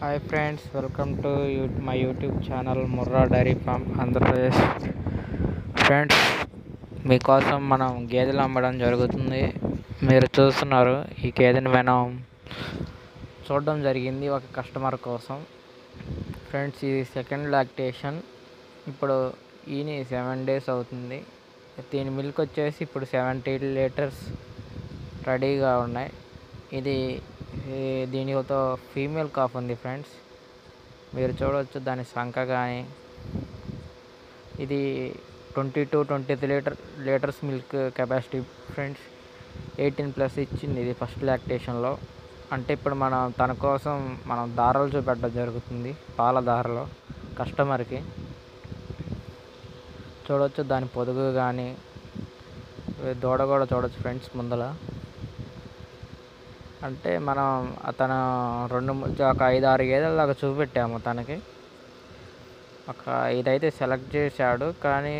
Hi friends, welcome to my YouTube channel Murrah dairy farm Andhra Pradesh. Friends, మీకోసం మనం గేదెలు అమ్మడం జరుగుతుంది. మీరు చూస్తున్నారు, ఈ గేదెని మనం చూడడం జరిగింది ఒక కస్టమర్ కోసం. ఫ్రెండ్స్, ఇది సెకండ్ లాక్టేషన్. ఇప్పుడు ఈయన 7 days అవుతుంది. దీని మిల్క్ వచ్చేసి ఇప్పుడు 70 లీటర్స్ రెడీగా ఉన్నాయి. దీనితో ఫీమేల్ కాఫ్ ఉంది ఫ్రెండ్స్. మీరు చూడవచ్చు దాని సంఖ కానీ. ఇది 22-23 లీటర్స్ మిల్క్ కెపాసిటీ ఫ్రెండ్స్. 18+ ఇచ్చింది ఇది ఫస్ట్ లాక్టేషన్లో. అంటే ఇప్పుడు తన కోసం మనం దారాలు చూపెట్టడం జరుగుతుంది, పాల దారలో కస్టమర్కి. చూడవచ్చు దాని పొదుగు కానీ, దూడ కూడా చూడవచ్చు ఫ్రెండ్స్ ముందల. అంటే మనం అతను ఒక 5-6 గేదెల దాకా చూపెట్టాము తనకి. ఒక ఇదైతే సెలెక్ట్ చేశాడు, కానీ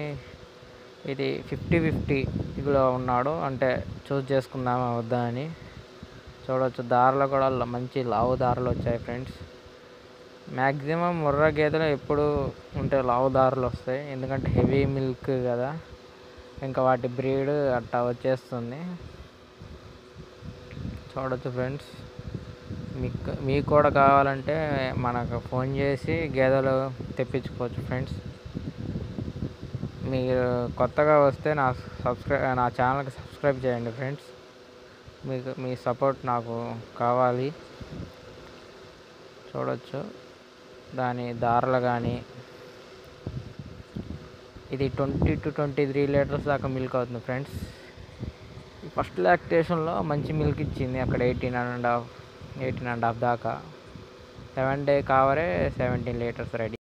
ఇది 50-50 ఇదిలో ఉన్నాడు. అంటే చూస్ చేసుకుందామా వద్దా అని. చూడవచ్చు దారిలో కూడా మంచి లావు దారులు వచ్చాయి ఫ్రెండ్స్. మ్యాక్సిమం ముర్రా గేదెలు ఎప్పుడు ఉంటే లావు దారులు వస్తాయి, ఎందుకంటే హెవీ మిల్క్ కదా, ఇంకా వాటి బ్రీడ్ అట్టా వచ్చేస్తుంది. చూడవచ్చు ఫ్రెండ్స్, మీకు కూడా కావాలంటే మనకు ఫోన్ చేసి గేదెలు తెప్పించుకోవచ్చు ఫ్రెండ్స్. మీరు కొత్తగా వస్తే నా ఛానల్కి సబ్స్క్రైబ్ చేయండి ఫ్రెండ్స్. మీ సపోర్ట్ నాకు కావాలి. చూడవచ్చు దాని దారలు కానీ. ఇది 20-23 లీటర్స్ దాకా మిల్క్ అవుతుంది ఫ్రెండ్స్. ఫస్ట్ లాక్టేషన్లో మంచి మిల్క్ ఇచ్చింది, అక్కడ 18.5 దాకా. 7 day కావరే 17 లీటర్స్ రెడీ.